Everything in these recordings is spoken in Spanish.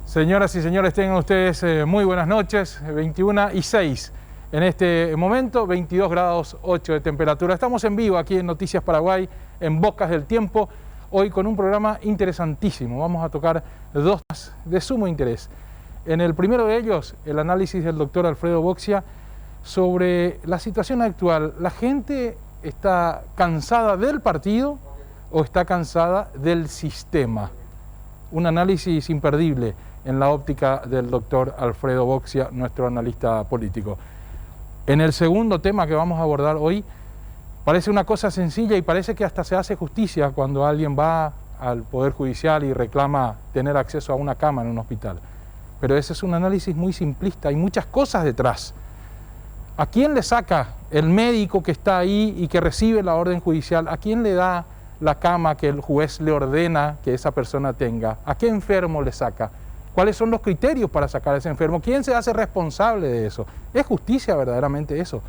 Señoras y señores, tengan ustedes muy buenas noches, 21:06 en este momento, 22 grados 8 de temperatura. Estamos en vivo aquí en Noticias Paraguay, en Bocas del Tiempo, hoy con un programa interesantísimo. Vamos a tocar dos temas de sumo interés. En el primero de ellos, el análisis del doctor Alfredo Boxia sobre la situación actual. ¿La gente está cansada del partido o está cansada del sistema? Un análisis imperdible en la óptica del doctor Alfredo Boxia, nuestro analista político. En el segundo tema que vamos a abordar hoy, parece una cosa sencilla y parece que hasta se hace justicia cuando alguien va al Poder Judicial y reclama tener acceso a una cama en un hospital. Pero ese es un análisis muy simplista, hay muchas cosas detrás. ¿A quién le saca el médico que está ahí y que recibe la orden judicial? ¿A quién le da la cama que el juez le ordena que esa persona tenga? ¿A qué enfermo le saca? ¿Cuáles son los criterios para sacar a ese enfermo? ¿Quién se hace responsable de eso? ¿Es justicia verdaderamente eso?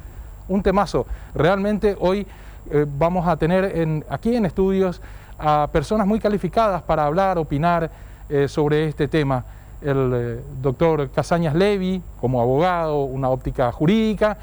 Un temazo. Realmente hoy vamos a tener aquí en estudios a personas muy calificadas para hablar, opinar sobre este tema. El doctor Casañas Levy, como abogado, una óptica jurídica,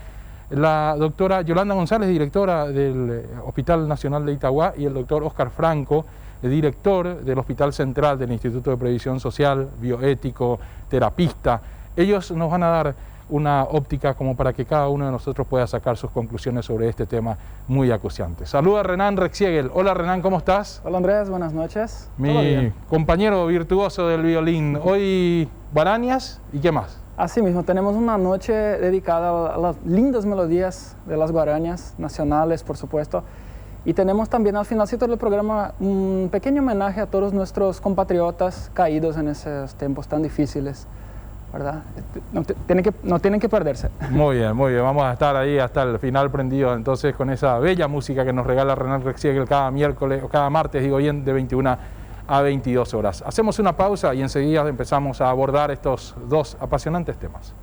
la doctora Yolanda González, directora del Hospital Nacional de Itagua, y el doctor Oscar Franco, director del Hospital Central del Instituto de Previsión Social, bioético, terapista. Ellos nos van a dar una óptica como para que cada uno de nosotros pueda sacar sus conclusiones sobre este tema muy acuciante. Saluda a Renan Rexiegel. Hola Renan, ¿cómo estás? Hola Andrés, buenas noches. Mi compañero virtuoso del violín. Hoy guarañas y ¿qué más? Así mismo, tenemos una noche dedicada a las lindas melodías de las guarañas nacionales, por supuesto. Y tenemos también al finalcito del programa un pequeño homenaje a todos nuestros compatriotas caídos en esos tiempos tan difíciles, ¿verdad? No tienen que perderse. Muy bien, vamos a estar ahí hasta el final prendido entonces con esa bella música que nos regala Renan Rexiegel cada miércoles, o cada martes, digo bien, de 21 a 22 horas. Hacemos una pausa y enseguida empezamos a abordar estos dos apasionantes temas.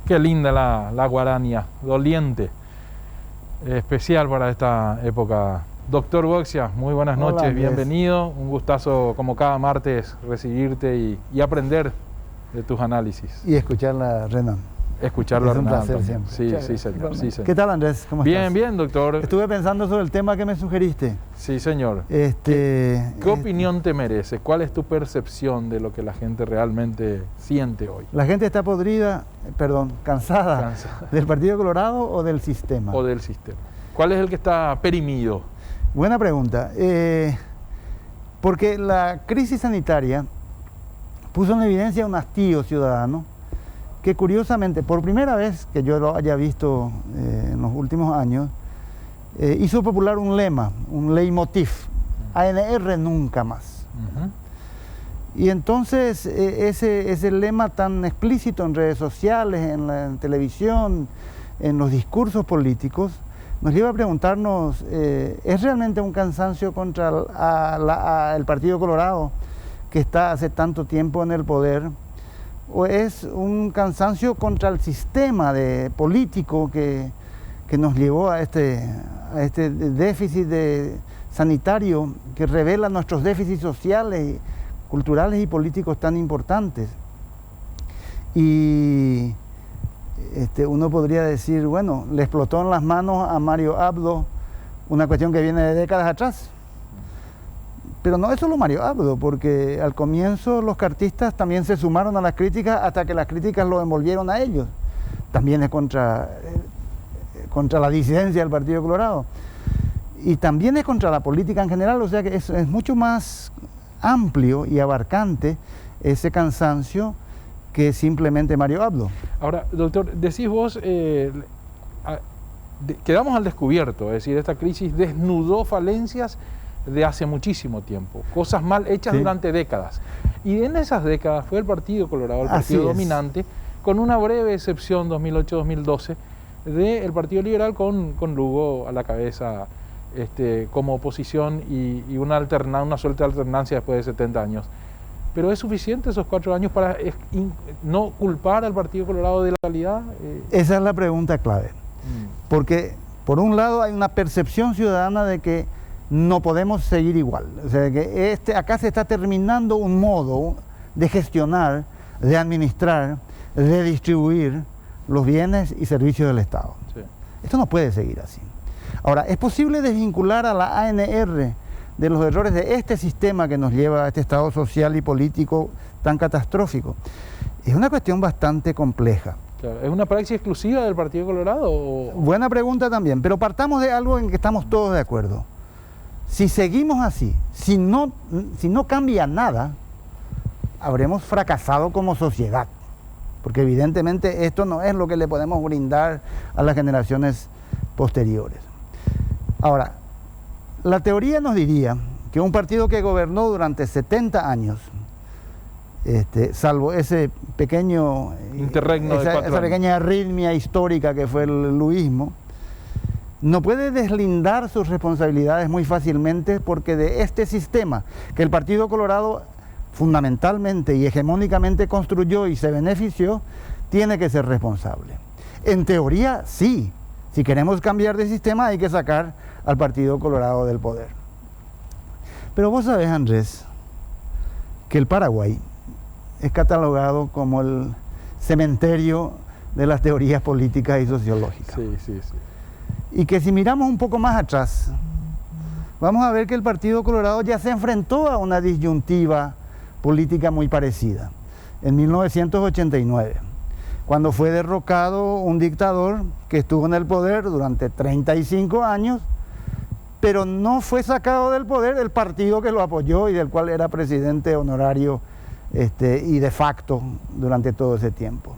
Qué linda la guarania, doliente, especial para esta época. Doctor Boxia, muy buenas noches, Hola, bienvenido. Un gustazo, como cada martes, recibirte y aprender de tus análisis. Y escucharla, Renan. Escucharlo a Es un Renan placer también. siempre. Sí, señor. ¿Qué tal, Andrés? ¿Cómo estás? Bien, doctor. Estuve pensando sobre el tema que me sugeriste. Sí, señor. ¿Qué opinión te merece? ¿Cuál es tu percepción de lo que la gente realmente siente hoy? ¿La gente está cansada del Partido Colorado o del sistema? O del sistema. ¿Cuál es el que está perimido? Buena pregunta. Porque la crisis sanitaria puso en evidencia un hastío ciudadano que curiosamente, por primera vez que yo lo haya visto en los últimos años, hizo popular un lema, un leitmotiv, ANR nunca más. Y entonces ese lema tan explícito en redes sociales, en la televisión, en los discursos políticos, nos lleva a preguntarnos, ¿es realmente un cansancio contra el Partido Colorado que está hace tanto tiempo en el poder? ¿O es un cansancio contra el sistema político que nos llevó a este déficit sanitario que revela nuestros déficits sociales, culturales y políticos tan importantes? Y uno podría decir, bueno, le explotó en las manos a Mario Abdo una cuestión que viene de décadas atrás. Pero no es solo Mario Abdo, porque al comienzo los cartistas también se sumaron a las críticas hasta que las críticas lo envolvieron a ellos. También es contra la disidencia del Partido Colorado. y también es contra la política en general, o sea que es mucho más amplio y abarcante ese cansancio que simplemente Mario Abdo. Ahora, doctor, decís vos, quedamos al descubierto, es decir, esta crisis desnudó falencias de hace muchísimo tiempo, cosas mal hechas durante décadas. Y en esas décadas fue el Partido Colorado el partido dominante, con una breve excepción 2008-2012 del Partido Liberal con Lugo a la cabeza como oposición y una suelta alternancia después de 70 años. ¿Pero es suficiente esos 4 años para no culpar al Partido Colorado de la realidad? Esa es la pregunta clave. Porque, por un lado, hay una percepción ciudadana de que no podemos seguir igual. O sea, que acá se está terminando un modo de gestionar, de administrar, de distribuir los bienes y servicios del Estado. Sí. Esto no puede seguir así. Ahora, ¿es posible desvincular a la ANR de los errores de este sistema que nos lleva a este estado social y político tan catastrófico? Es una cuestión bastante compleja. Claro. ¿Es una praxis exclusiva del Partido Colorado? Buena pregunta también, pero partamos de algo en que estamos todos de acuerdo. Si seguimos así, si no cambia nada, habremos fracasado como sociedad, porque evidentemente esto no es lo que le podemos brindar a las generaciones posteriores. Ahora, la teoría nos diría que un partido que gobernó durante 70 años, salvo ese pequeño interregno esa pequeña arritmia histórica que fue el luismo, no puede deslindar sus responsabilidades muy fácilmente, porque de este sistema que el Partido Colorado fundamentalmente y hegemónicamente construyó y se benefició, tiene que ser responsable. En teoría, sí. Si queremos cambiar de sistema, hay que sacar al Partido Colorado del poder. Pero vos sabés, Andrés, que el Paraguay es catalogado como el cementerio de las teorías políticas y sociológicas. Sí. Y que si miramos un poco más atrás, vamos a ver que el Partido Colorado ya se enfrentó a una disyuntiva política muy parecida, en 1989, cuando fue derrocado un dictador que estuvo en el poder durante 35 años, pero no fue sacado del poder el partido que lo apoyó y del cual era presidente honorario y de facto durante todo ese tiempo.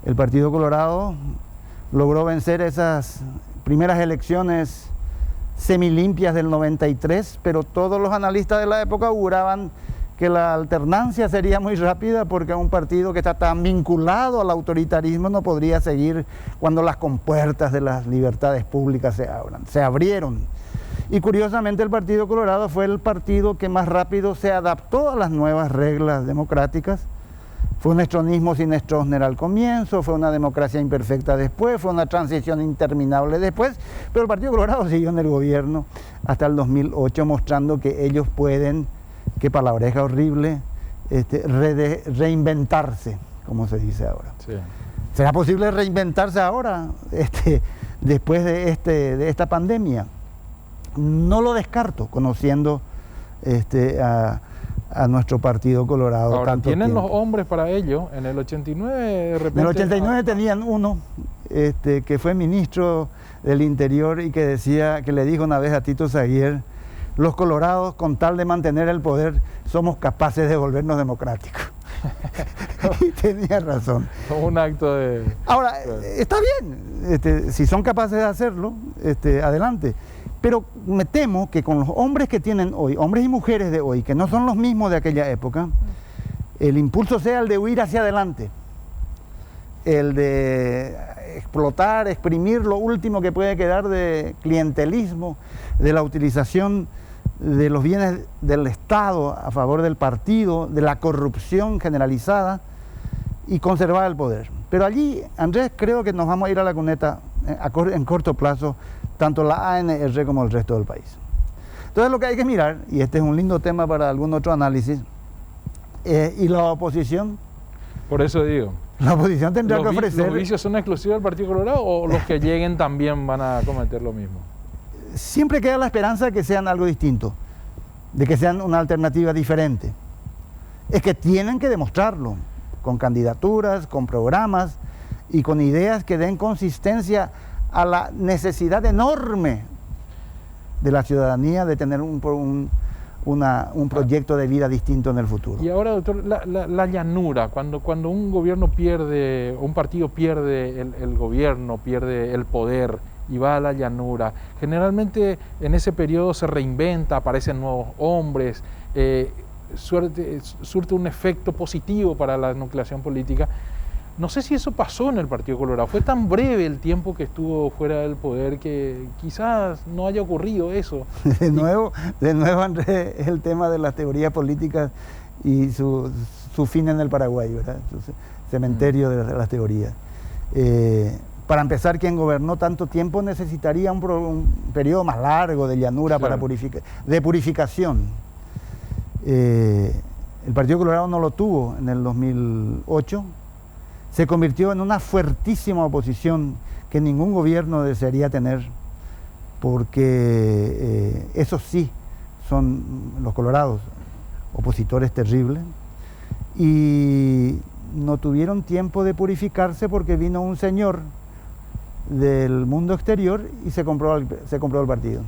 El Partido Colorado logró vencer esas primeras elecciones semilimpias del 93, pero todos los analistas de la época auguraban que la alternancia sería muy rápida, porque un partido que está tan vinculado al autoritarismo no podría seguir cuando las compuertas de las libertades públicas se abran. Se abrieron. Y curiosamente el Partido Colorado fue el partido que más rápido se adaptó a las nuevas reglas democráticas. Fue un estronismo sin Stroessner al comienzo, fue una democracia imperfecta después, fue una transición interminable después, pero el Partido Colorado siguió en el gobierno hasta el 2008, mostrando que ellos pueden, qué palabreja horrible, reinventarse, como se dice ahora. Sí. ¿Será posible reinventarse ahora, después de esta pandemia? No lo descarto, conociendo a nuestro Partido Colorado. Ahora, ¿tienen los hombres para ello? En el 89 de repente... En el 89 tenían uno que fue ministro del Interior y que le dijo una vez a Tito Saguier: los colorados, con tal de mantener el poder, somos capaces de volvernos democráticos. Y tenía razón. Como un acto de... Ahora, está bien, si son capaces de hacerlo, adelante. Pero me temo que con los hombres que tienen hoy, hombres y mujeres de hoy, que no son los mismos de aquella época, el impulso sea el de huir hacia adelante, el de explotar, exprimir lo último que puede quedar de clientelismo, de la utilización de los bienes del Estado a favor del partido, de la corrupción generalizada, y conservar el poder. Pero allí, Andrés, creo que nos vamos a ir a la cuneta en corto plazo, tanto la ANR como el resto del país. Entonces lo que hay que mirar, y este es un lindo tema para algún otro análisis, y la oposición. Por eso digo. La oposición tendrá que ofrecer... ¿Los vicios son exclusivos del Partido Colorado o los que lleguen también van a cometer lo mismo? Siempre queda la esperanza de que sean algo distinto, de que sean una alternativa diferente. Es que tienen que demostrarlo, con candidaturas, con programas y con ideas que den consistencia a la necesidad enorme de la ciudadanía de tener un proyecto de vida distinto en el futuro. Y ahora, doctor, la llanura, cuando un gobierno pierde, un partido pierde el gobierno, pierde el poder y va a la llanura, generalmente en ese periodo se reinventa, aparecen nuevos hombres, surte un efecto positivo para la nucleación política. No sé si eso pasó en el Partido Colorado. Fue tan breve el tiempo que estuvo fuera del poder que quizás no haya ocurrido eso. De nuevo, Andrés, es el tema de las teorías políticas y su fin en el Paraguay, ¿verdad? Su cementerio de las teorías. Para empezar, quien gobernó tanto tiempo necesitaría un periodo más largo de llanura, claro, de purificación. El Partido Colorado no lo tuvo en el 2008. Se convirtió en una fuertísima oposición que ningún gobierno desearía tener, porque esos sí son los colorados, opositores terribles, y no tuvieron tiempo de purificarse porque vino un señor del mundo exterior y se compró el partido.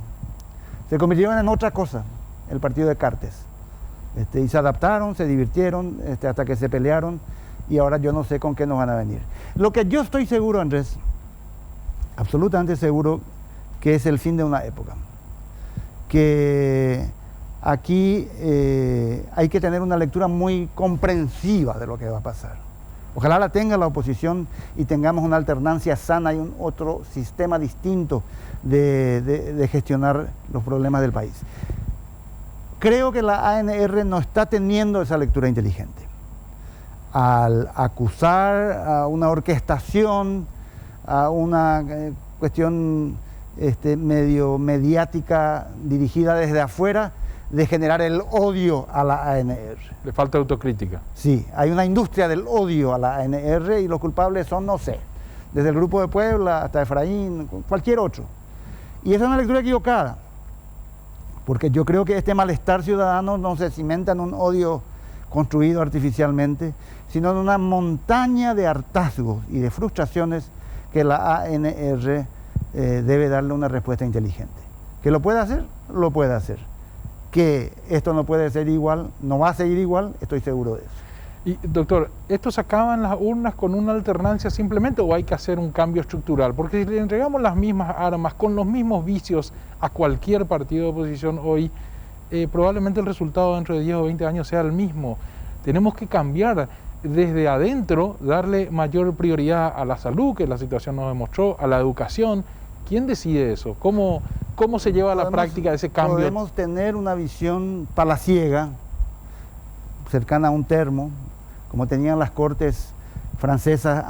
Se convirtieron en otra cosa, el partido de Cartes, y se adaptaron, se divirtieron, hasta que se pelearon, y ahora yo no sé con qué nos van a venir. Lo que yo estoy seguro, Andrés, absolutamente seguro, que es el fin de una época. Que aquí hay que tener una lectura muy comprensiva de lo que va a pasar. Ojalá la tenga la oposición y tengamos una alternancia sana y un otro sistema distinto de gestionar los problemas del país. Creo que la ANR no está teniendo esa lectura inteligente. Al acusar a una orquestación, a una cuestión medio mediática dirigida desde afuera, de generar el odio a la ANR. Le falta autocrítica. Sí, hay una industria del odio a la ANR y los culpables son, no sé, desde el Grupo de Puebla hasta Efraín, cualquier otro. Y esa es una lectura equivocada, porque yo creo que este malestar ciudadano no se cimenta en un odio construido artificialmente, sino en una montaña de hartazgos y de frustraciones que la ANR debe darle una respuesta inteligente. ¿Que lo puede hacer? Lo puede hacer. Que esto no puede ser igual, no va a seguir igual, estoy seguro de eso. Y doctor, ¿esto se acaba en las urnas con una alternancia simplemente o hay que hacer un cambio estructural? Porque si le entregamos las mismas armas, con los mismos vicios a cualquier partido de oposición hoy, probablemente el resultado dentro de 10 o 20 años sea el mismo. Tenemos que cambiar desde adentro, darle mayor prioridad a la salud, que la situación nos demostró, a la educación. ¿Quién decide eso? ¿Cómo se lleva a la práctica ese cambio? Podemos tener una visión palaciega, cercana a un termo, como tenían las cortes francesas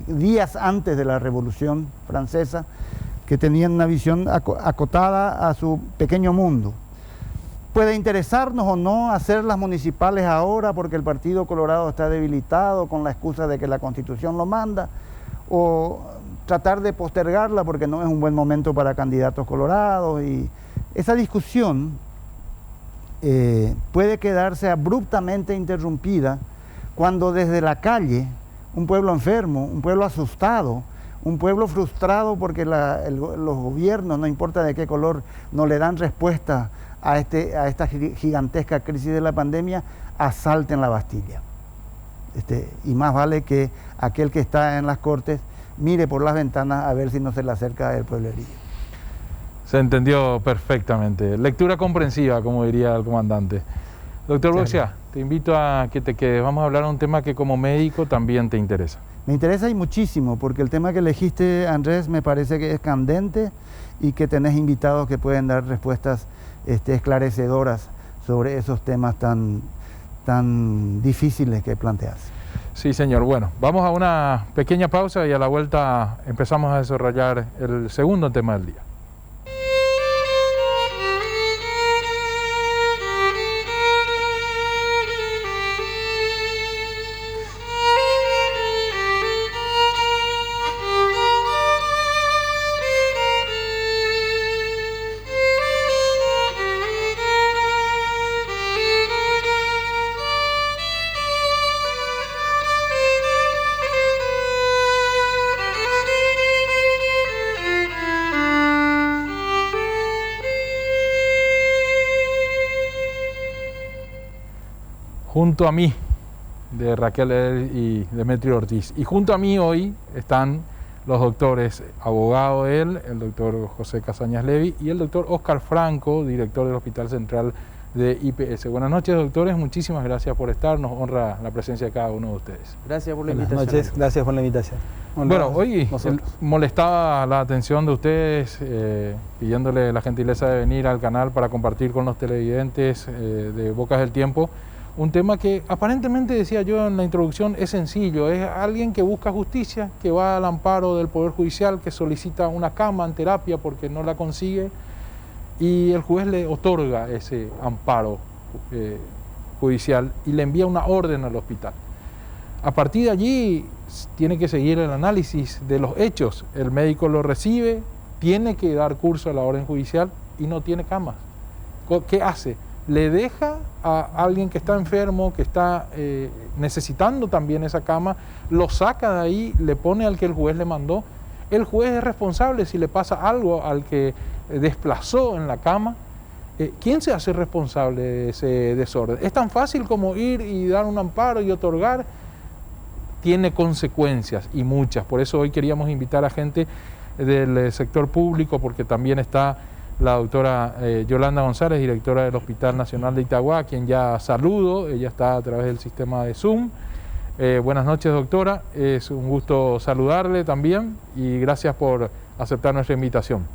días antes de la Revolución Francesa, que tenían una visión acotada a su pequeño mundo. Puede interesarnos o no hacer las municipales ahora porque el Partido Colorado está debilitado con la excusa de que la Constitución lo manda, o tratar de postergarla porque no es un buen momento para candidatos colorados. Y esa discusión puede quedarse abruptamente interrumpida cuando desde la calle un pueblo enfermo, un pueblo asustado, un pueblo frustrado porque los gobiernos, no importa de qué color, no le dan respuesta a esta gigantesca crisis de la pandemia, asalten la Bastilla. Y más vale que aquel que está en las Cortes mire por las ventanas a ver si no se le acerca el pueblerío. Se entendió perfectamente. Lectura comprensiva, como diría el comandante. Doctor Boxia, te invito a que te quedes. Vamos a hablar de un tema que como médico también te interesa. Me interesa y muchísimo, porque el tema que elegiste, Andrés, me parece que es candente y que tenés invitados que pueden dar respuestas esclarecedoras sobre esos temas tan difíciles que planteas. Sí, señor. Bueno, vamos a una pequeña pausa y a la vuelta empezamos a desarrollar el segundo tema del día. junto a mí, de Raquel y Demetrio Ortiz. Y junto a mí hoy están los doctores, abogado él, el doctor José Casañas Levy y el doctor Oscar Franco, director del Hospital Central de IPS. Buenas noches, doctores, muchísimas gracias por estar, nos honra la presencia de cada uno de ustedes. Gracias por la invitación. Buenas noches, gracias por la invitación. Bueno, hoy molestaba la atención de ustedes, pidiéndole la gentileza de venir al canal para compartir con los televidentes de Bocas del Tiempo un tema que aparentemente, decía yo en la introducción, es sencillo. Es alguien que busca justicia, que va al amparo del Poder Judicial, que solicita una cama en terapia porque no la consigue y el juez le otorga ese amparo judicial y le envía una orden al hospital. A partir de allí tiene que seguir el análisis de los hechos. El médico lo recibe, tiene que dar curso a la orden judicial y no tiene camas. ¿Qué hace? Le deja a alguien que está enfermo, que está necesitando también esa cama, lo saca de ahí, le pone al que el juez le mandó. El juez es responsable si le pasa algo al que desplazó en la cama. ¿Quién se hace responsable de ese desorden? Es tan fácil como ir y dar un amparo y otorgar. Tiene consecuencias y muchas. Por eso hoy queríamos invitar a gente del sector público, porque también está la doctora Yolanda González, directora del Hospital Nacional de Itagua, a quien ya saludo. Ella está a través del sistema de Zoom. Buenas noches, doctora. Es un gusto saludarle también y gracias por aceptar nuestra invitación.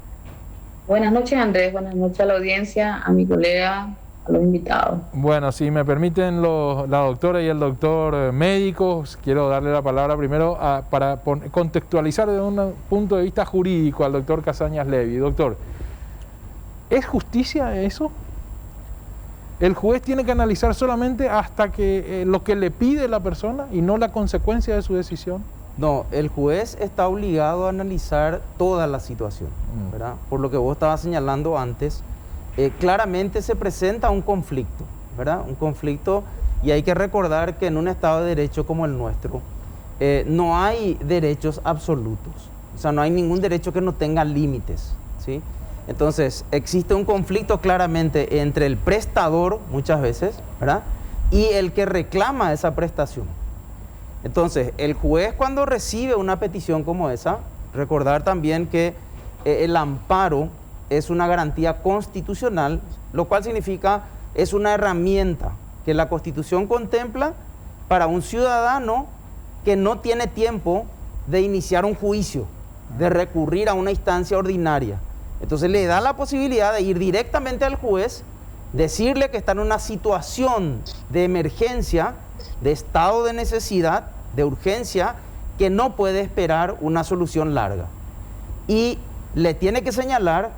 Buenas noches, Andrés. Buenas noches a la audiencia, a mi colega, a los invitados. Bueno, si me permiten la doctora y el doctor médicos, quiero darle la palabra primero para contextualizar desde un punto de vista jurídico al doctor Casañas Levy. Doctor, ¿es justicia eso? ¿El juez tiene que analizar solamente hasta que lo que le pide la persona y no la consecuencia de su decisión? No, el juez está obligado a analizar toda la situación, ¿verdad? Por lo que vos estabas señalando antes, claramente se presenta un conflicto, ¿verdad? Un conflicto, y hay que recordar que en un Estado de Derecho como el nuestro, no hay derechos absolutos, o sea, no hay ningún derecho que no tenga límites, ¿sí? Entonces, existe un conflicto claramente entre el prestador, muchas veces, ¿verdad?, y el que reclama esa prestación. Entonces, el juez, cuando recibe una petición como esa, recordar también que el amparo es una garantía constitucional, lo cual significa es una herramienta que la Constitución contempla para un ciudadano que no tiene tiempo de iniciar un juicio, de recurrir a una instancia ordinaria. Entonces le da la posibilidad de ir directamente al juez, decirle que está en una situación de emergencia, de estado de necesidad, de urgencia, que no puede esperar una solución larga. Y le tiene que señalar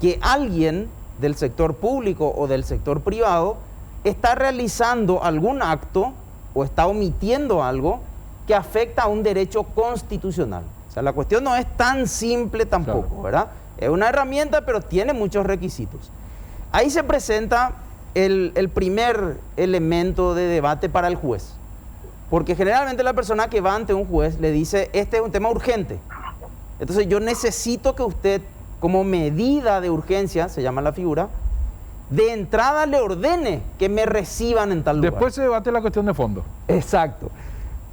que alguien del sector público o del sector privado está realizando algún acto o está omitiendo algo que afecta a un derecho constitucional. O sea, la cuestión no es tan simple tampoco, claro, ¿verdad? Es una herramienta, pero tiene muchos requisitos. Ahí se presenta el primer elemento de debate para el juez. Porque generalmente la persona que va ante un juez le dice, este es un tema urgente. Entonces yo necesito que usted, como medida de urgencia, se llama la figura, de entrada le ordene que me reciban en tal lugar. Después se debate la cuestión de fondo. Exacto.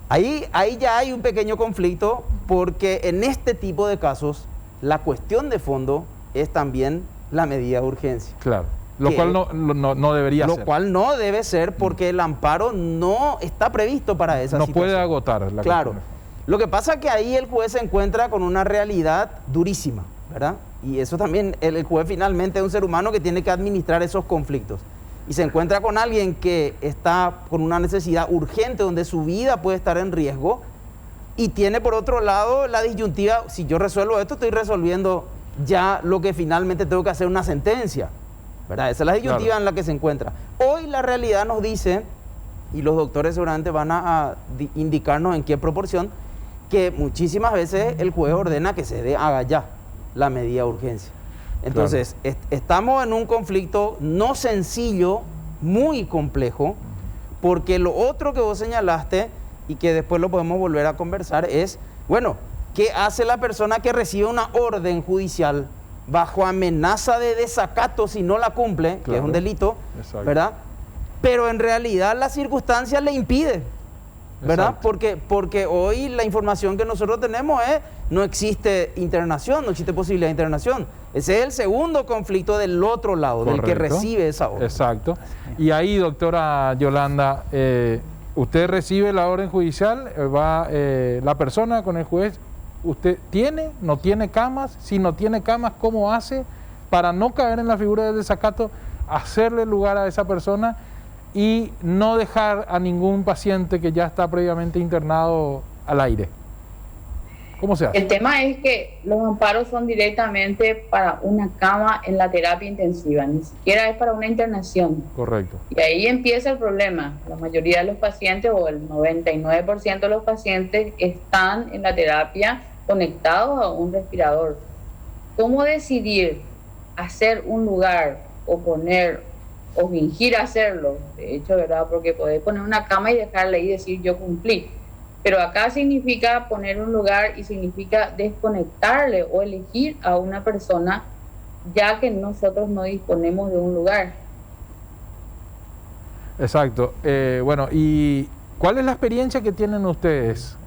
Ahí ya hay un pequeño conflicto, porque en este tipo de casos la cuestión de fondo es también la medida de urgencia. Claro, lo cual no debería ser. Lo cual no debe ser, porque el amparo no está previsto para esa situación. No puede agotar la cuestión. Claro. Lo que pasa es que ahí el juez se encuentra con una realidad durísima, ¿verdad? Y eso también, el juez finalmente es un ser humano que tiene que administrar esos conflictos. Y se encuentra con alguien que está con una necesidad urgente, donde su vida puede estar en riesgo, y tiene por otro lado la disyuntiva, si yo resuelvo esto, estoy resolviendo ya lo que finalmente tengo que hacer, una sentencia, ¿verdad? Esa es la disyuntiva, claro, en la que se encuentra. Hoy la realidad nos dice, y los doctores seguramente van a indicarnos en qué proporción, que muchísimas veces el juez ordena que se haga ya la medida de urgencia. Entonces, claro, estamos en un conflicto no sencillo, muy complejo, porque lo otro que vos señalaste, y que después lo podemos volver a conversar, es, bueno, ¿qué hace la persona que recibe una orden judicial bajo amenaza de desacato si no la cumple, claro, que es un delito, exacto, ¿verdad? pero en realidad la circunstancia le impide, ¿verdad? Porque hoy la información que nosotros tenemos es, no existe internación, no existe posibilidad de internación. Ese es el segundo conflicto del otro lado, del que recibe esa orden. Exacto. Y ahí, doctora Yolanda, usted recibe la orden judicial, va la persona con el juez, ¿usted tiene, no tiene camas? Si no tiene camas, ¿cómo hace para no caer en la figura del desacato, hacerle lugar a esa persona y no dejar a ningún paciente que ya está previamente internado al aire? ¿Cómo se hace? El tema es que los amparos son directamente para una cama en la terapia intensiva, ni siquiera es para una internación. Correcto. Y ahí empieza el problema. La mayoría de los pacientes, o el 99% de los pacientes, están en la terapia conectados a un respirador. ¿Cómo decidir hacer un lugar o poner o fingir hacerlo? De hecho, ¿verdad? Porque podés poner una cama y dejarle ahí y decir yo cumplí. Pero acá significa poner un lugar y significa desconectarle o elegir a una persona, ya que nosotros no disponemos de un lugar. Exacto. Bueno, ¿y cuál es la experiencia que tienen ustedes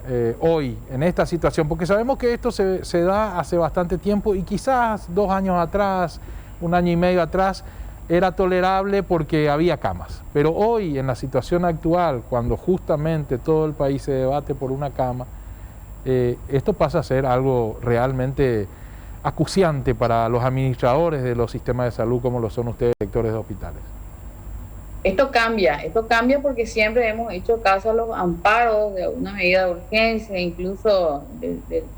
hoy en esta situación? Porque sabemos que esto se da hace bastante tiempo y quizás 2 años atrás, 1 año y medio atrás, era tolerable porque había camas. Pero hoy, en la situación actual, cuando justamente todo el país se debate por una cama, esto pasa a ser algo realmente acuciante para los administradores de los sistemas de salud, como lo son ustedes, directores de hospitales. Esto cambia porque siempre hemos hecho caso a los amparos de una medida de urgencia, incluso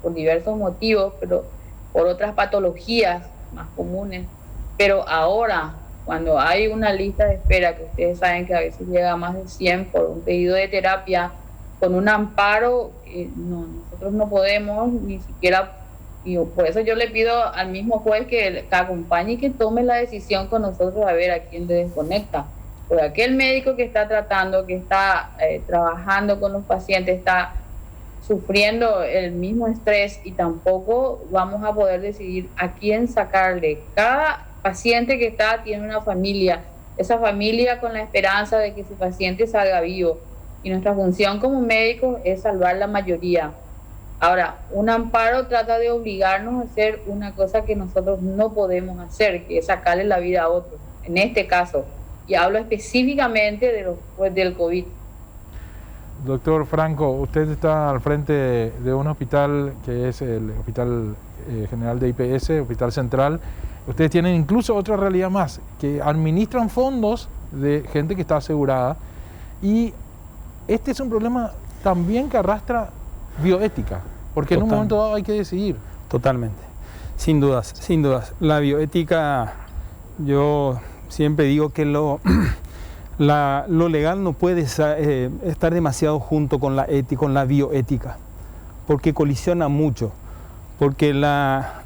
por diversos motivos, pero por otras patologías más comunes. Pero ahora, cuando hay una lista de espera, que ustedes saben que a veces llega a más de 100 por un pedido de terapia, con un amparo, nosotros no podemos ni siquiera, y por eso yo le pido al mismo juez que acompañe y que tome la decisión con nosotros a ver a quién le desconecta. Porque aquel médico que está tratando, que está trabajando con los pacientes, está sufriendo el mismo estrés y tampoco vamos a poder decidir a quién sacarle. Cada paciente que está tiene una familia, esa familia con la esperanza de que su paciente salga vivo, y nuestra función como médicos es salvar la mayoría. Ahora, un amparo trata de obligarnos a hacer una cosa que nosotros no podemos hacer, que es sacarle la vida a otros, en este caso, y hablo específicamente del COVID. Doctor Franco, usted está al frente de un hospital que es el Hospital General de IPS, Hospital Central. Ustedes tienen incluso otra realidad más, que administran fondos de gente que está asegurada, y este es un problema también que arrastra bioética, porque en un momento dado hay que decidir. Totalmente, sin dudas, sin dudas. La bioética, yo siempre digo que lo legal no puede estar demasiado junto con la bioética, porque colisiona mucho, porque la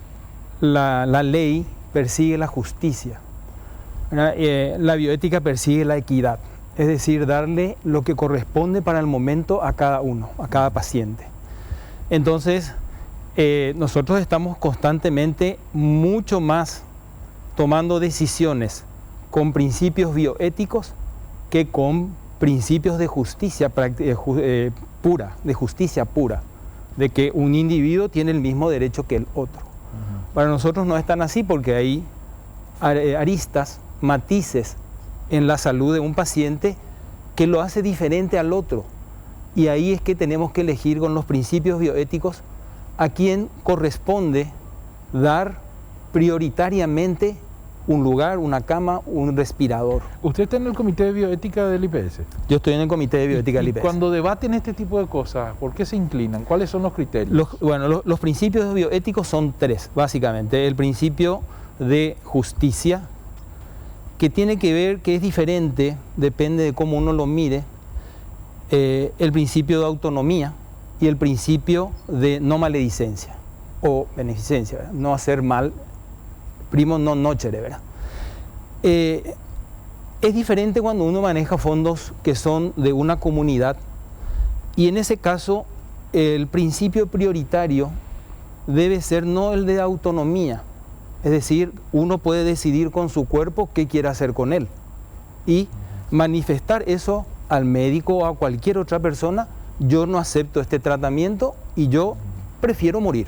ley persigue la justicia, la bioética persigue la equidad, es decir, darle lo que corresponde para el momento a cada uno, a cada paciente. Entonces, nosotros estamos constantemente mucho más tomando decisiones con principios bioéticos que con principios de justicia pura, de justicia pura, de que un individuo tiene el mismo derecho que el otro. Para nosotros no es tan así, porque hay aristas, matices en la salud de un paciente que lo hace diferente al otro. Y ahí es que tenemos que elegir con los principios bioéticos a quién corresponde dar prioritariamente un lugar, una cama, un respirador. ¿Usted está en el Comité de Bioética del IPS? Yo estoy en el Comité de Bioética del IPS. Cuando debaten este tipo de cosas, ¿por qué se inclinan? ¿Cuáles son los criterios? Los principios bioéticos son 3, básicamente. El principio de justicia, que tiene que ver, que es diferente, depende de cómo uno lo mire, el principio de autonomía y el principio de no maledicencia o beneficencia, ¿verdad? No hacer mal, primo non nocere, ¿verdad? Es diferente cuando uno maneja fondos que son de una comunidad, y en ese caso el principio prioritario debe ser no el de autonomía, es decir, uno puede decidir con su cuerpo qué quiere hacer con él, y manifestar eso al médico o a cualquier otra persona: yo no acepto este tratamiento y yo prefiero morir.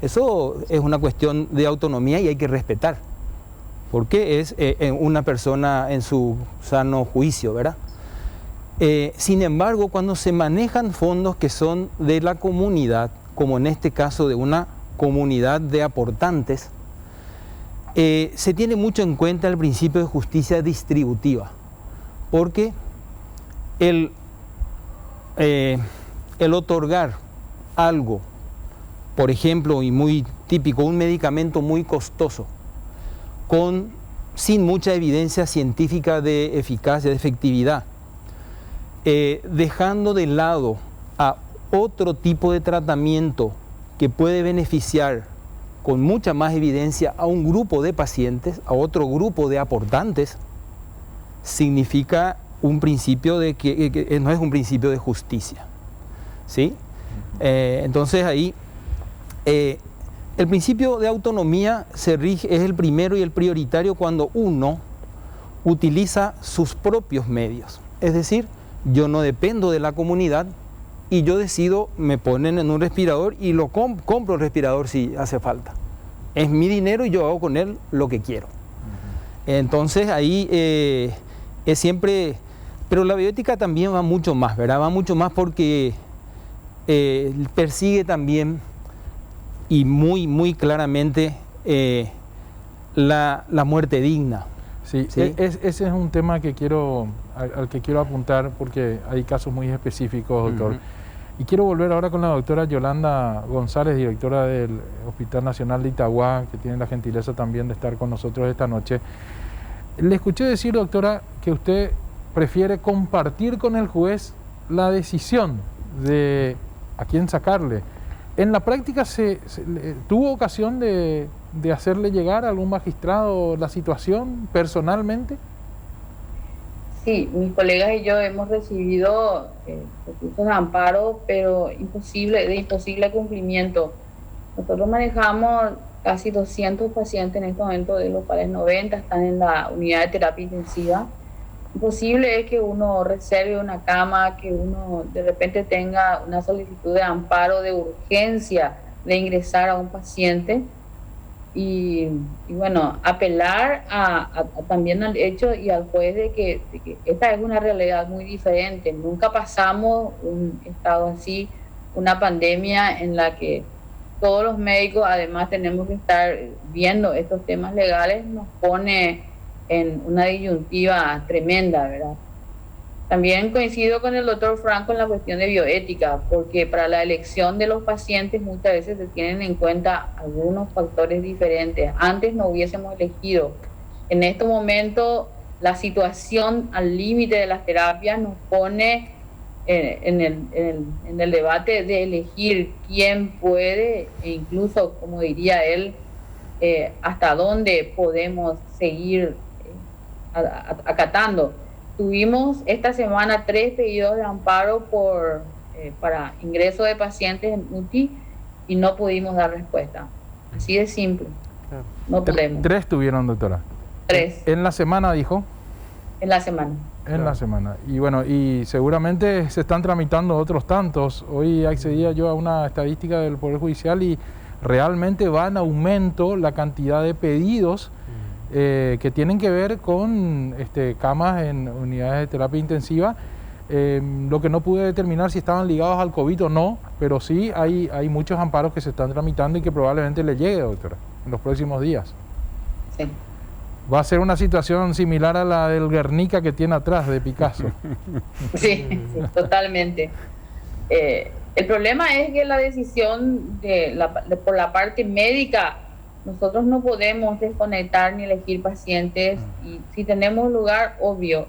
Eso es una cuestión de autonomía y hay que respetar, porque es una persona en su sano juicio, ¿verdad? Sin embargo, cuando se manejan fondos que son de la comunidad, como en este caso de una comunidad de aportantes, se tiene mucho en cuenta el principio de justicia distributiva, porque el otorgar algo, por ejemplo, y muy típico, un medicamento muy costoso, sin mucha evidencia científica de eficacia, de efectividad, dejando de lado a otro tipo de tratamiento que puede beneficiar con mucha más evidencia a un grupo de pacientes, a otro grupo de aportantes, significa un principio de que no es un principio de justicia, ¿sí? Entonces ahí el principio de autonomía se rige, es el primero y el prioritario cuando uno utiliza sus propios medios. Es decir, yo no dependo de la comunidad y yo decido, me ponen en un respirador y lo compro el respirador si hace falta. Es mi dinero y yo hago con él lo que quiero. Entonces ahí es siempre... Pero la bioética también va mucho más, ¿verdad? Va mucho más porque persigue también y muy claramente la muerte digna. Sí, ¿sí? Ese es un tema que al que quiero apuntar porque hay casos muy específicos, doctor. Y quiero volver ahora con la doctora Yolanda González, directora del Hospital Nacional de Itagua, que tiene la gentileza también de estar con nosotros esta noche. Le escuché decir, doctora, que usted prefiere compartir con el juez la decisión de a quién sacarle. ¿En la práctica tuvo ocasión de hacerle llegar a algún magistrado la situación personalmente? Sí, mis colegas y yo hemos recibido recursos de amparo, pero de imposible cumplimiento. Nosotros manejamos casi 200 pacientes en este momento, de los cuales 90 están en la unidad de terapia intensiva. Imposible es que uno reserve una cama, que uno de repente tenga una solicitud de amparo de urgencia de ingresar a un paciente. Y bueno, apelar también al hecho y al juez de que esta es una realidad muy diferente. Nunca pasamos un estado así, una pandemia en la que todos los médicos además tenemos que estar viendo estos temas legales, nos pone en una disyuntiva tremenda, ¿verdad? También coincido con el doctor Franco en la cuestión de bioética, porque para la elección de los pacientes muchas veces se tienen en cuenta algunos factores diferentes. Antes no hubiésemos elegido. En este momento la situación al límite de las terapias nos pone en el debate de elegir quién puede, e incluso, como diría él, hasta dónde podemos seguir acatando. Tuvimos esta semana 3 pedidos de amparo para ingreso de pacientes en UTI y no pudimos dar respuesta. Así de simple. No podemos. 3 tuvieron, doctora. 3. ¿En la semana, dijo? En la semana. En la semana. Y bueno, y seguramente se están tramitando otros tantos. Hoy accedía yo a una estadística del Poder Judicial y realmente va en aumento la cantidad de pedidos que tienen que ver con camas en unidades de terapia intensiva. Lo que no pude determinar si estaban ligados al COVID o no, pero sí hay muchos amparos que se están tramitando y que probablemente le llegue, doctora, en los próximos días. Sí. Va a ser una situación similar a la del Guernica que tiene atrás de Picasso. Sí, totalmente. El problema es que la decisión por la parte médica, nosotros no podemos desconectar ni elegir pacientes, y si tenemos lugar, obvio,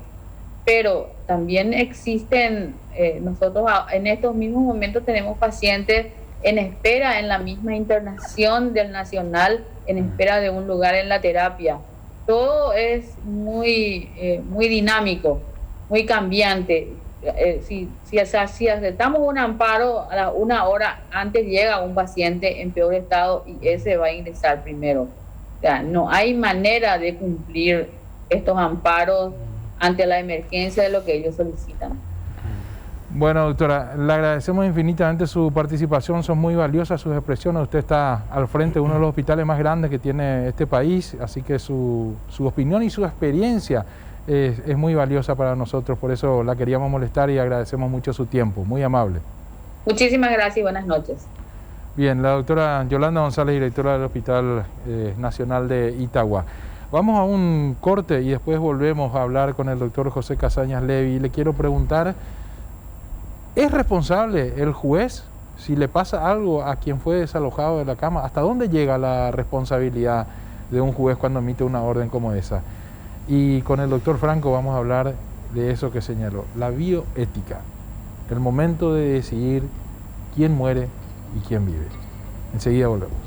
pero también existen, nosotros en estos mismos momentos tenemos pacientes en espera en la misma internación del Nacional, en espera de un lugar en la terapia. Todo es muy dinámico, muy cambiante. Si aceptamos un amparo, a una hora antes llega un paciente en peor estado y ese va a ingresar primero. O sea, no hay manera de cumplir estos amparos ante la emergencia de lo que ellos solicitan. Bueno, doctora, le agradecemos infinitamente su participación, son muy valiosas sus expresiones. Usted está al frente de uno de los hospitales más grandes que tiene este país, así que su opinión y su experiencia es muy valiosa para nosotros, por eso la queríamos molestar y agradecemos mucho su tiempo, muy amable. Muchísimas gracias y buenas noches. Bien, la doctora Yolanda González, directora del Hospital Nacional de Itagua. Vamos a un corte y después volvemos a hablar con el doctor José Casañas Levy. Le quiero preguntar, ¿es responsable el juez si le pasa algo a quien fue desalojado de la cama? ¿Hasta dónde llega la responsabilidad de un juez cuando emite una orden como esa? Y con el doctor Franco vamos a hablar de eso que señaló, la bioética, el momento de decidir quién muere y quién vive. Enseguida volvemos.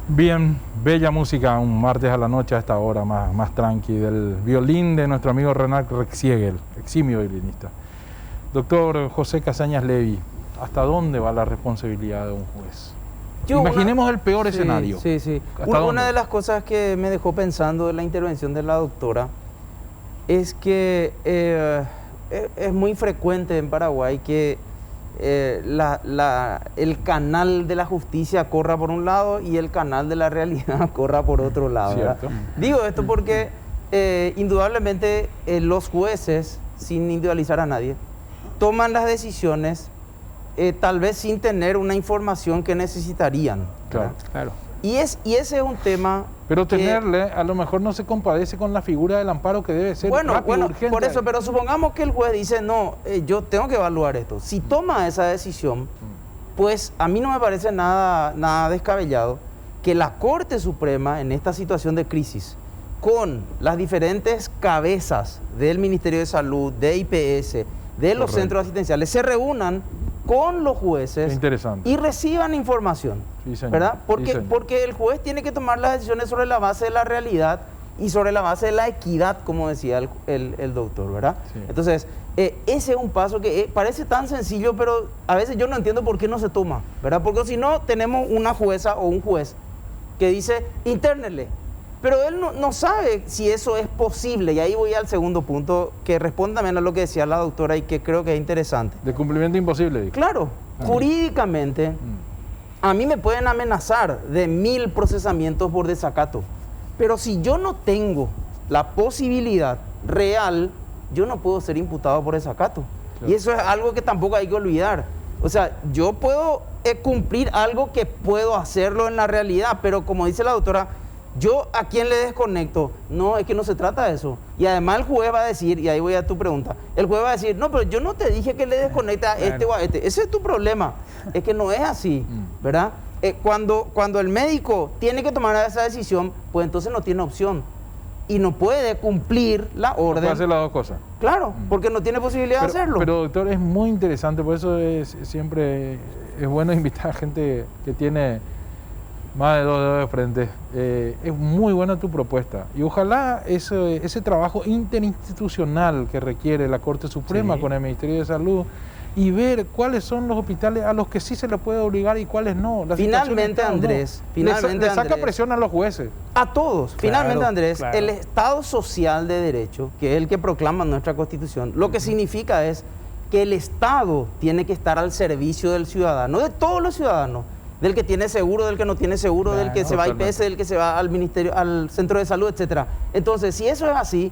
Bien, bella música, un martes a la noche a esta hora más tranqui, del violín de nuestro amigo Renat Rexiegel, eximio violinista. Doctor José Casañas Levy, ¿hasta dónde va la responsabilidad de un juez? Imaginemos el peor escenario. Sí. Una de las cosas que me dejó pensando de la intervención de la doctora es que es muy frecuente en Paraguay que el canal de la justicia corra por un lado y el canal de la realidad corra por otro lado. Digo esto porque indudablemente los jueces, sin individualizar a nadie, toman las decisiones tal vez sin tener una información que necesitarían. Claro. Y ese es un tema... Pero tenerle, a lo mejor no se compadece con la figura del amparo que debe ser rápido, urgente. Por eso, pero supongamos que el juez dice, no, yo tengo que evaluar esto. Si toma esa decisión, pues a mí no me parece nada descabellado que la Corte Suprema, en esta situación de crisis, con las diferentes cabezas del Ministerio de Salud, de IPS, de los centros asistenciales, se reúnan con los jueces y reciban información, ¿verdad? Porque el juez tiene que tomar las decisiones sobre la base de la realidad y sobre la base de la equidad, como decía el doctor, ¿verdad? Sí. Entonces, ese es un paso que parece tan sencillo, pero a veces yo no entiendo por qué no se toma, ¿verdad? Porque si no, tenemos una jueza o un juez que dice, internele, pero él no sabe si eso es posible, y ahí voy al segundo punto, que responde también a lo que decía la doctora y que creo que es interesante. De cumplimiento imposible. Digo. Claro, jurídicamente, a mí me pueden amenazar de 1000 procesamientos por desacato, pero si yo no tengo la posibilidad real, yo no puedo ser imputado por desacato. Claro. Y eso es algo que tampoco hay que olvidar. O sea, yo puedo cumplir algo que puedo hacerlo en la realidad, pero como dice la doctora, ¿yo a quién le desconecto? No, es que no se trata de eso. Y además el juez va a decir, y ahí voy a tu pregunta, el juez va a decir, no, pero yo no te dije que le desconecte a este o a este. Ese es tu problema. Es que no es así, ¿verdad? Cuando el médico tiene que tomar esa decisión, pues entonces no tiene opción. Y no puede cumplir la orden. No puede hacer las dos cosas. Claro, porque no tiene posibilidad de hacerlo. Pero doctor, es muy interesante, por eso siempre es bueno invitar a gente que tiene más de 2 dedos de frente. Es muy buena tu propuesta. Y ojalá ese trabajo interinstitucional que requiere la Corte Suprema con el Ministerio de Salud y ver cuáles son los hospitales a los que sí se les puede obligar y cuáles no. Finalmente, Andrés, le saca presión a los jueces. A todos. Finalmente, Andrés, el Estado Social de Derecho, que es el que proclama nuestra Constitución, lo que significa es que el Estado tiene que estar al servicio del ciudadano, de todos los ciudadanos, del que tiene seguro, del que no tiene seguro, del que se va a IPS, del que se va al ministerio, al centro de salud, etcétera. Entonces, si eso es así,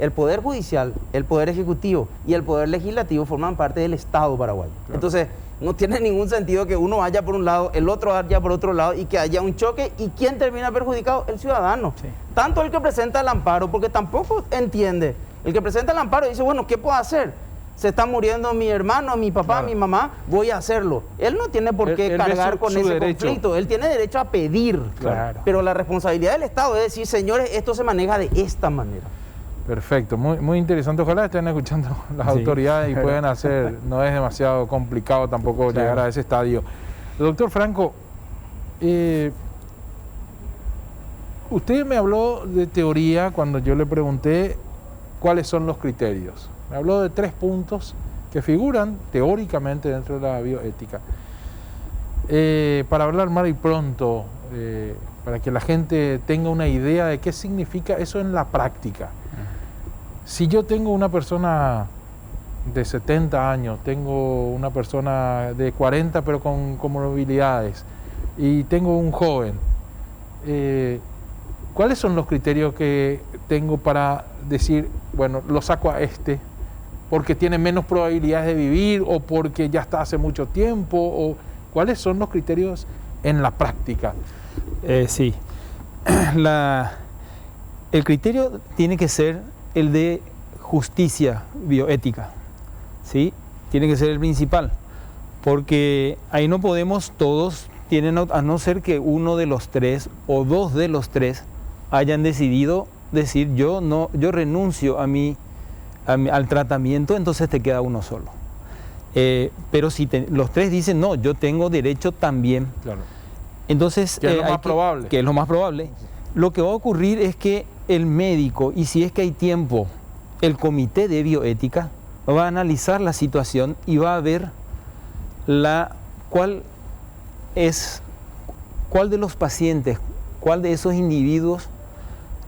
el Poder Judicial, el Poder Ejecutivo y el Poder Legislativo forman parte del Estado paraguayo. Claro. Entonces, no tiene ningún sentido que uno vaya por un lado, el otro vaya por otro lado y que haya un choque. ¿Y quién termina perjudicado? El ciudadano. Sí. Tanto el que presenta el amparo, porque tampoco entiende. El que presenta el amparo dice, bueno, ¿qué puedo hacer? se está muriendo mi hermano, mi papá, Claro. mi mamá, voy a hacerlo. Él no tiene por qué Él ve cargar con su ese derecho. conflicto, él tiene derecho a pedir. Claro. Pero la responsabilidad del Estado es decir, señores, esto se maneja de esta manera. Perfecto, muy, muy interesante. Ojalá estén escuchando las Sí. autoridades y puedan hacer, no es demasiado complicado tampoco Claro. llegar a ese estadio. Doctor Franco, usted me habló de teoría cuando yo le pregunté cuáles son los criterios. Me habló de 3 puntos que figuran teóricamente dentro de la bioética. Para hablar mal y pronto, para que la gente tenga una idea de qué significa eso en la práctica. Si yo tengo una persona de 70 años, tengo una persona de 40 pero con comorbilidades y tengo un joven, ¿cuáles son los criterios que tengo para decir, bueno, lo saco a este porque tiene menos probabilidades de vivir o porque ya está hace mucho tiempo? O ¿cuáles son los criterios en la práctica? Sí. El criterio tiene que ser el de justicia bioética, ¿sí? Tiene que ser el principal, porque ahí no podemos todos, a no ser que uno de los 3 o 2 de los 3 hayan decidido decir yo renuncio al tratamiento, entonces te queda uno solo. Pero si los 3 dicen no, yo tengo derecho también, Claro. entonces Que es lo más probable. que es lo más probable. Lo que va a ocurrir es que el médico, y si es que hay tiempo, el comité de bioética va a analizar la situación y va a ver cuál de los pacientes, cuál de esos individuos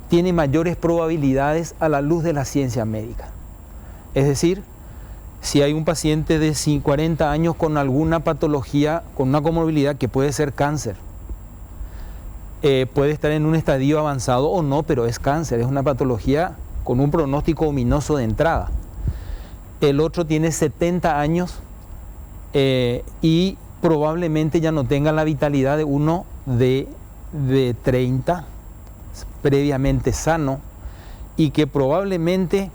tiene mayores probabilidades a la luz de la ciencia médica. Es decir, si hay un paciente de 40 años con alguna patología, con una comorbilidad que puede ser cáncer, puede estar en un estadio avanzado o no, pero es cáncer, es una patología con un pronóstico ominoso de entrada. El otro tiene 70 años y probablemente ya no tenga la vitalidad de uno de 30, previamente sano, y que probablemente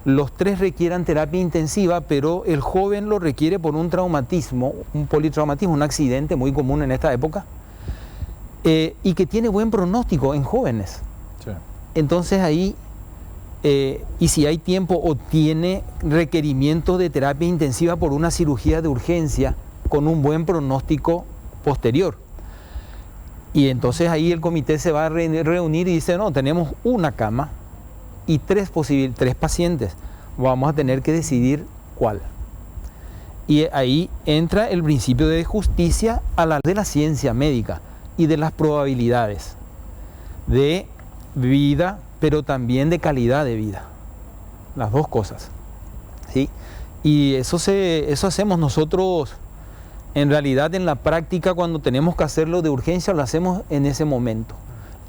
los 3 requieran terapia intensiva, pero el joven lo requiere por un traumatismo, un politraumatismo, un accidente muy común en esta época, y que tiene buen pronóstico en jóvenes. Sí. Entonces ahí, y si hay tiempo o tiene requerimiento de terapia intensiva por una cirugía de urgencia con un buen pronóstico posterior. Y entonces ahí el comité se va a reunir y dice, no, tenemos una cama y 3 pacientes, vamos a tener que decidir cuál. Y ahí entra el principio de justicia a la de la ciencia médica y de las probabilidades de vida, pero también de calidad de vida. Las 2 cosas, ¿sí? Y eso hacemos nosotros en realidad en la práctica cuando tenemos que hacerlo de urgencia, lo hacemos en ese momento.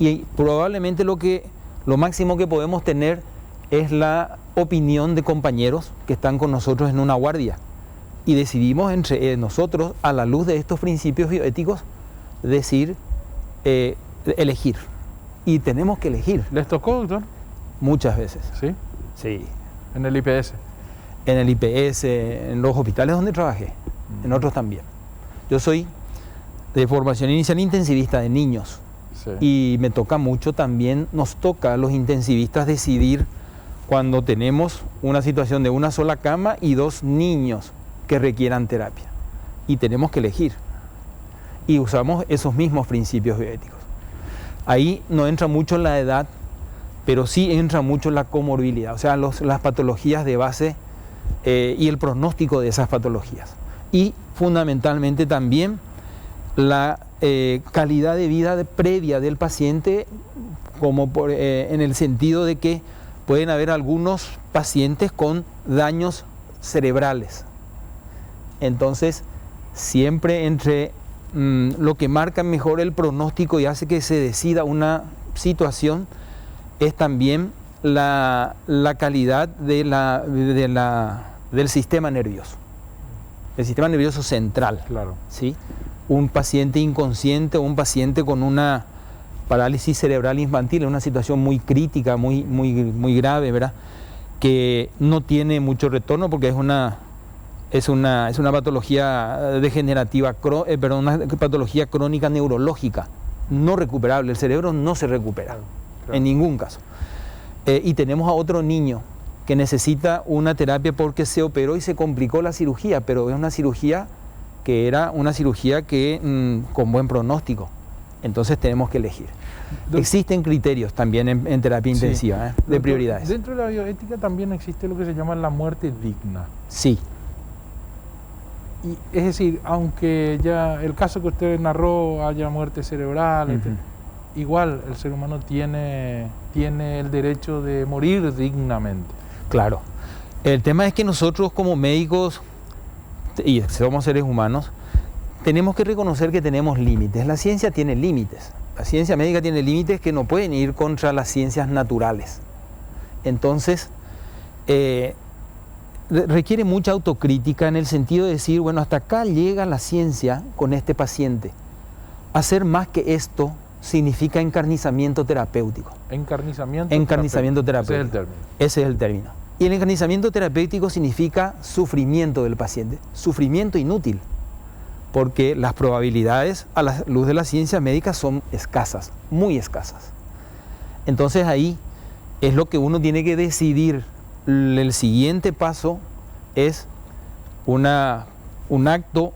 Y probablemente lo máximo que podemos tener es la opinión de compañeros que están con nosotros en una guardia. Y decidimos entre nosotros, a la luz de estos principios bioéticos, elegir. Y tenemos que elegir. ¿Les tocó, doctor? Muchas veces. Sí. Sí. En el IPS. En el IPS, en los hospitales donde trabajé, en otros también. Yo soy de formación inicial intensivista de niños. Sí. Y me toca mucho también, nos toca a los intensivistas decidir cuando tenemos una situación de una sola cama y 2 niños que requieran terapia. Y tenemos que elegir. Y usamos esos mismos principios bioéticos. Ahí no entra mucho la edad, pero sí entra mucho la comorbilidad, o sea, las patologías de base y el pronóstico de esas patologías. Y fundamentalmente también la calidad de vida previa del paciente, como en el sentido de que pueden haber algunos pacientes con daños cerebrales. Entonces, siempre entre lo que marca mejor el pronóstico y hace que se decida una situación es también la calidad del sistema nervioso. El sistema nervioso central. Claro. ¿Sí? Un paciente inconsciente o un paciente con una parálisis cerebral infantil, en una situación muy crítica, muy grave, ¿verdad? que no tiene mucho retorno porque es una patología degenerativa, una patología crónica neurológica, no recuperable. El cerebro no se recupera en ningún caso. Y tenemos a otro niño que necesita una terapia porque se operó y se complicó la cirugía, pero es una cirugía que era una cirugía que con buen pronóstico. Entonces tenemos que elegir. Existen criterios también en terapia intensiva, de prioridades. Dentro de la bioética también existe lo que se llama la muerte digna. Sí. Y, es decir, aunque ya el caso que usted narró haya muerte cerebral, igual el ser humano tiene el derecho de morir dignamente. Claro. El tema es que nosotros como médicos, y somos seres humanos, tenemos que reconocer que tenemos límites. La ciencia tiene límites. La ciencia médica tiene límites que no pueden ir contra las ciencias naturales. Entonces, requiere mucha autocrítica en el sentido de decir, bueno, hasta acá llega la ciencia con este paciente. Hacer más que esto significa encarnizamiento terapéutico. Encarnizamiento terapéutico. Ese es el término. Y el encarnizamiento terapéutico significa sufrimiento del paciente, sufrimiento inútil, porque las probabilidades a la luz de la ciencia médica son escasas, muy escasas. Entonces ahí es lo que uno tiene que decidir. El siguiente paso es un acto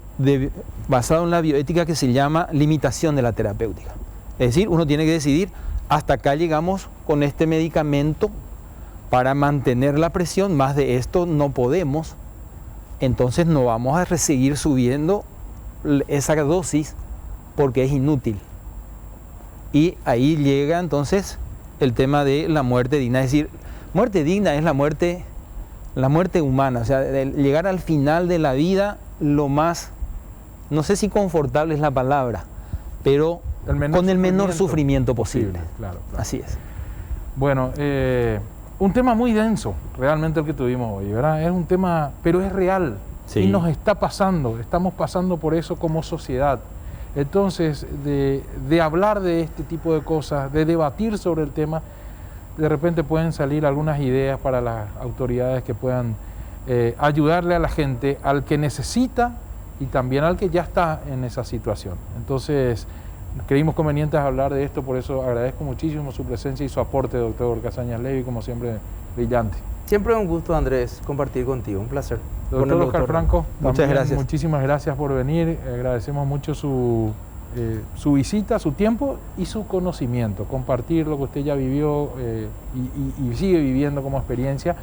basado en la bioética que se llama limitación de la terapéutica. Es decir, uno tiene que decidir, hasta acá llegamos con este medicamento para mantener la presión, más de esto no podemos, entonces no vamos a seguir subiendo esa dosis porque es inútil. Y ahí llega entonces el tema de la muerte digna, es decir, muerte digna es la muerte humana, o sea, llegar al final de la vida lo más, no sé si confortable es la palabra, pero con el menor sufrimiento posible. Claro. Así es. Bueno, un tema muy denso, realmente el que tuvimos hoy, ¿verdad? Es un tema, pero es real. Sí. Y nos está pasando, estamos pasando por eso como sociedad. Entonces, de hablar de este tipo de cosas, de debatir sobre el tema, de repente pueden salir algunas ideas para las autoridades que puedan ayudarle a la gente, al que necesita y también al que ya está en esa situación. Entonces, creímos convenientes hablar de esto, por eso agradezco muchísimo su presencia y su aporte, doctor Casañas Levy, como siempre, brillante. Siempre un gusto, Andrés, compartir contigo, un placer. Doctor Oscar Franco, muchas gracias. Muchísimas gracias por venir, agradecemos mucho su visita, su tiempo y su conocimiento. Compartir lo que usted ya vivió y sigue viviendo como experiencia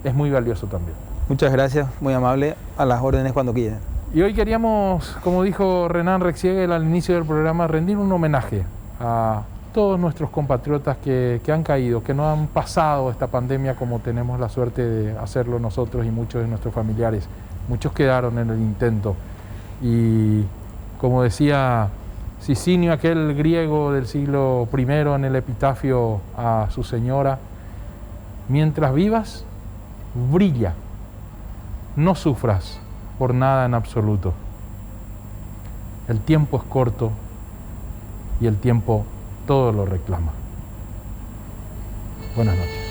es muy valioso también. Muchas gracias, muy amable, a las órdenes cuando quieran. Y hoy queríamos, como dijo Renan Rexiegel al inicio del programa, rendir un homenaje a todos nuestros compatriotas que han caído, que no han pasado esta pandemia como tenemos la suerte de hacerlo nosotros y muchos de nuestros familiares. Muchos quedaron en el intento. Y como decía Sicinio, aquel griego del siglo I, en el epitafio a su señora, mientras vivas, brilla, no sufras por nada en absoluto. El tiempo es corto y el tiempo todo lo reclama. Buenas noches.